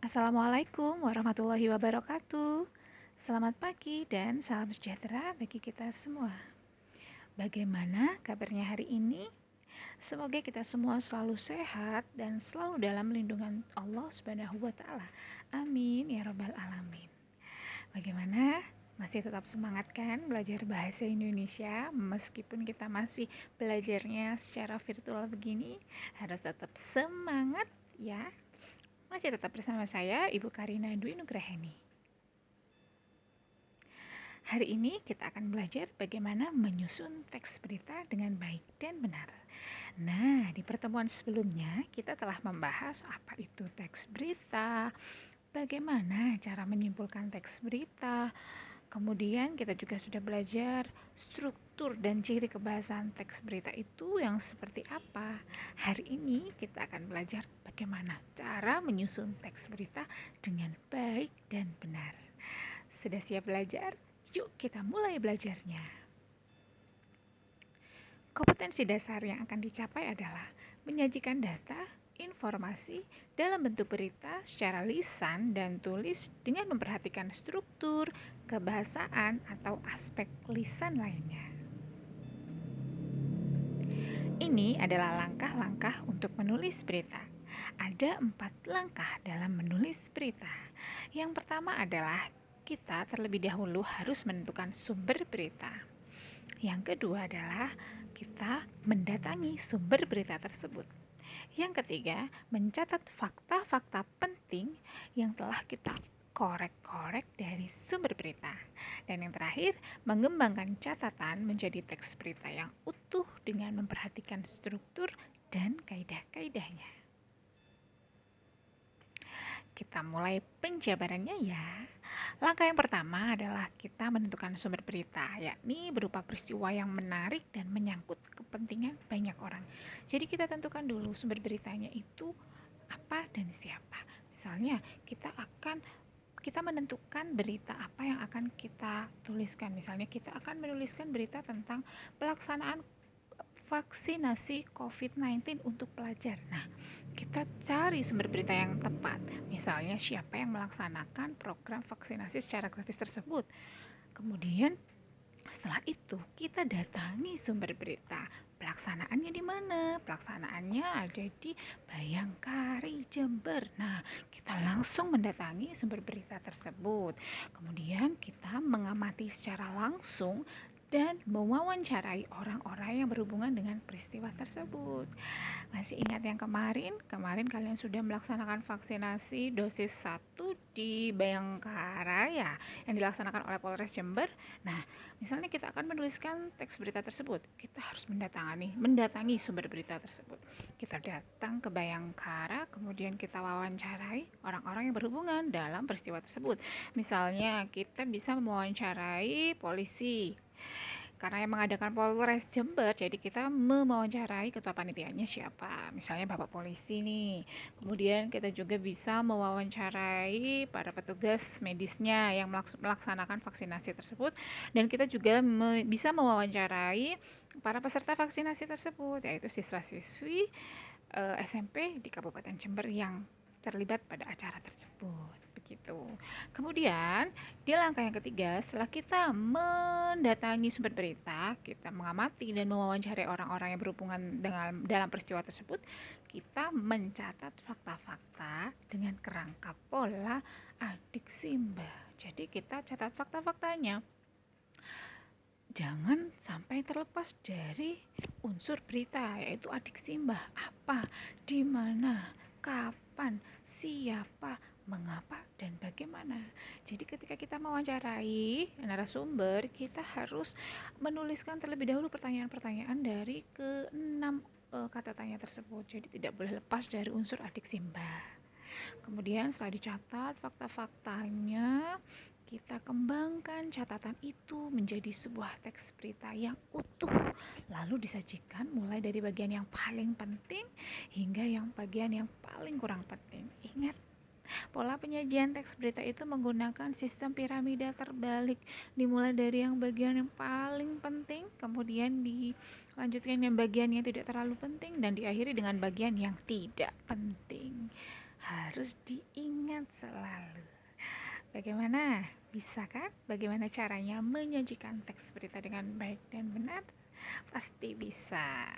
Assalamualaikum warahmatullahi wabarakatuh. Selamat pagi dan salam sejahtera bagi kita semua. Bagaimana kabarnya hari ini? Semoga kita semua selalu sehat dan selalu dalam lindungan Allah Subhanahu wa taala. Amin ya rabbal alamin. Bagaimana? Masih tetap semangat kan belajar bahasa Indonesia meskipun kita masih belajarnya secara virtual begini? Harus tetap semangat ya. Masih tetap bersama saya, Ibu Karina Dwi Nugraheni. Hari ini kita akan belajar bagaimana menyusun teks berita dengan baik dan benar. Nah, di pertemuan sebelumnya kita telah membahas apa itu teks berita, bagaimana cara menyimpulkan teks berita, kemudian kita juga sudah belajar struktur dan ciri kebahasaan teks berita itu yang seperti apa. Hari ini kita akan belajar bagaimana cara menyusun teks berita dengan baik dan benar. Sudah siap belajar? Yuk kita mulai belajarnya. Kompetensi dasar yang akan dicapai adalah menyajikan data, informasi dalam bentuk berita secara lisan dan tulis dengan memperhatikan struktur, kebahasaan, atau aspek lisan lainnya. Ini adalah langkah-langkah untuk menulis berita. Ada 4 langkah dalam menulis berita. Yang pertama adalah kita terlebih dahulu harus menentukan sumber berita. Yang kedua adalah kita mendatangi sumber berita tersebut. Yang ketiga, mencatat fakta-fakta penting yang telah kita korek-korek dari sumber berita. Dan yang terakhir, mengembangkan catatan menjadi teks berita yang utuh dengan memperhatikan struktur dan kaidah-kaidahnya. Kita mulai penjabarannya ya. Langkah yang pertama adalah kita menentukan sumber berita, yakni berupa peristiwa yang menarik dan menyangkut kepentingan banyak orang. Jadi kita tentukan dulu sumber beritanya itu apa dan siapa. Misalnya kita menentukan berita apa yang akan kita tuliskan. Misalnya kita akan menuliskan berita tentang pelaksanaan vaksinasi COVID-19 untuk pelajar. Nah, kita cari sumber berita yang tepat. Misalnya siapa yang melaksanakan program vaksinasi secara gratis tersebut. Kemudian setelah itu kita datangi sumber berita. Pelaksanaannya di mana? Pelaksanaannya ada di Bayangkari, Jember. Nah, kita langsung mendatangi sumber berita tersebut. Kemudian kita mengamati secara langsung dan mewawancarai orang-orang yang berhubungan dengan peristiwa tersebut. Masih ingat yang kemarin? Kemarin kalian sudah melaksanakan vaksinasi dosis 1 di Bayangkara ya, yang dilaksanakan oleh Polres Jember. Nah, misalnya kita akan menuliskan teks berita tersebut, kita harus mendatangi sumber berita tersebut. Kita datang ke Bayangkara, kemudian kita wawancarai orang-orang yang berhubungan dalam peristiwa tersebut. Misalnya kita bisa mewawancarai polisi, karena yang mengadakan Polres Jember, jadi kita mewawancarai ketua panitianya siapa, misalnya Bapak Polisi nih. Kemudian kita juga bisa mewawancarai para petugas medisnya yang melaksanakan vaksinasi tersebut, dan kita juga bisa mewawancarai para peserta vaksinasi tersebut, yaitu siswa-siswi SMP di Kabupaten Jember yang terlibat pada acara tersebut. Begitu. Kemudian, di langkah yang ketiga, setelah kita mendatangi sumber berita, kita mengamati dan mewawancarai orang-orang yang berhubungan dalam peristiwa tersebut, kita mencatat fakta-fakta dengan kerangka pola adik simba. Jadi kita catat fakta-faktanya. Jangan sampai terlepas dari unsur berita, yaitu adik simbah. Apa, di mana, kapan, siapa, mengapa, dan bagaimana. Jadi ketika kita mewawancarai narasumber, kita harus menuliskan terlebih dahulu pertanyaan-pertanyaan dari ke-6 kata tanya tersebut. Jadi tidak boleh lepas dari unsur adik simbah. Kemudian setelah dicatat fakta-faktanya, kita kembangkan catatan itu menjadi sebuah teks berita yang utuh, lalu disajikan mulai dari bagian yang paling penting hingga bagian yang paling kurang penting. Ingat, pola penyajian teks berita itu menggunakan sistem piramida terbalik, dimulai dari yang bagian yang paling penting, kemudian dilanjutkan yang bagian yang tidak terlalu penting, dan diakhiri dengan bagian yang tidak penting. harus diingat selalu. Bagaimana? Bisa kan? Bagaimana caranya menyajikan teks berita dengan baik dan benar? Pasti bisa.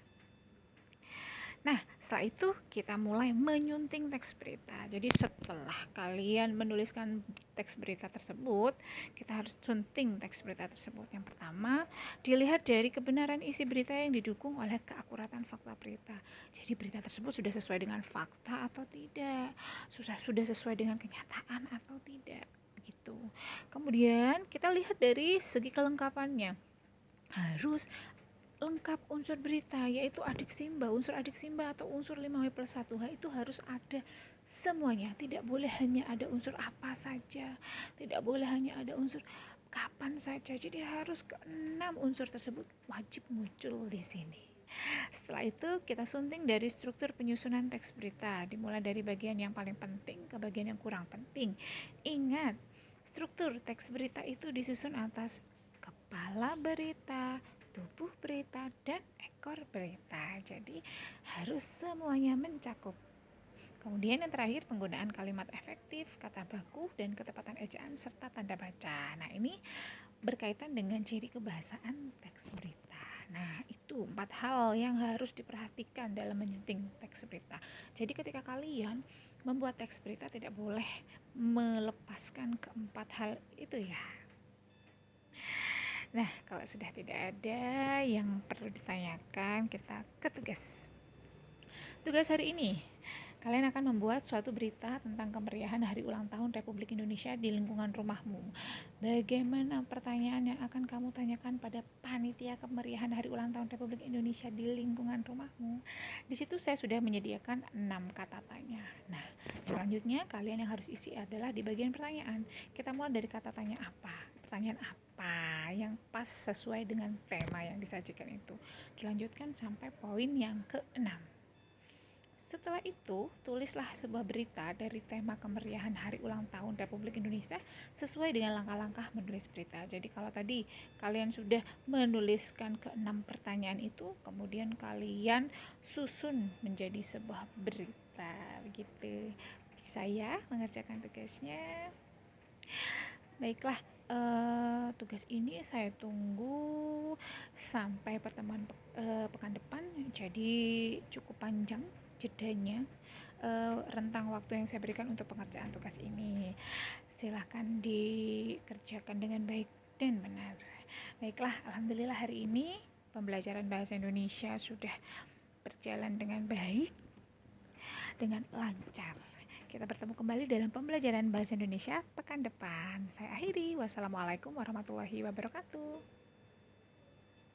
Nah, setelah itu kita mulai menyunting teks berita. Jadi setelah kalian menuliskan teks berita tersebut, kita harus sunting teks berita tersebut. Yang pertama, dilihat dari kebenaran isi berita yang didukung oleh keakuratan fakta berita. Jadi berita tersebut sudah sesuai dengan fakta atau tidak, sudah sesuai dengan kenyataan atau tidak, begitu. Kemudian kita lihat dari segi kelengkapannya. Harus lengkap unsur berita, yaitu unsur adik simba atau unsur 5W+1H itu harus ada semuanya. Tidak boleh hanya ada unsur apa saja, tidak boleh hanya ada unsur kapan saja. Jadi harus keenam unsur tersebut wajib muncul di sini. Setelah itu kita sunting dari struktur penyusunan teks berita, dimulai dari bagian yang paling penting ke bagian yang kurang penting. Ingat, struktur teks berita itu disusun atas kepala berita, tubuh berita, dan ekor berita. Jadi harus semuanya mencakup. Kemudian yang terakhir, penggunaan kalimat efektif, kata baku, dan ketepatan ejaan serta tanda baca. Nah, ini berkaitan dengan ciri kebahasaan teks berita. Nah, itu 4 hal yang harus diperhatikan dalam menyunting teks berita. Jadi ketika kalian membuat teks berita tidak boleh melepaskan keempat hal itu ya. Nah, kalau sudah tidak ada yang perlu ditanyakan, kita ke tugas. Tugas hari ini, kalian akan membuat suatu berita tentang kemeriahan hari ulang tahun Republik Indonesia di lingkungan rumahmu. Bagaimana pertanyaan yang akan kamu tanyakan pada panitia kemeriahan hari ulang tahun Republik Indonesia di lingkungan rumahmu? Di situ saya sudah menyediakan 6 kata tanya. Nah, selanjutnya kalian yang harus isi adalah di bagian pertanyaan. Kita mulai dari kata tanya apa? Pertanyaan apa yang pas sesuai dengan tema yang disajikan itu. Dilanjutkan sampai poin yang ke-6. Setelah itu, tulislah sebuah berita dari tema kemeriahan Hari Ulang Tahun Republik Indonesia sesuai dengan langkah-langkah menulis berita. Jadi kalau tadi kalian sudah menuliskan ke-6 pertanyaan itu, kemudian kalian susun menjadi sebuah berita. Begitu. Bisa ya mengerjakan tugasnya. Baiklah, tugas ini saya tunggu sampai pertemuan pekan depan. Jadi cukup panjang jedanya, rentang waktu yang saya berikan untuk pengerjaan tugas ini. Silahkan dikerjakan dengan baik dan benar. Baiklah, alhamdulillah hari ini pembelajaran bahasa Indonesia sudah berjalan dengan baik, dengan lancar. Kita bertemu kembali dalam pembelajaran bahasa Indonesia pekan depan. Saya akhiri. Wassalamualaikum warahmatullahi wabarakatuh.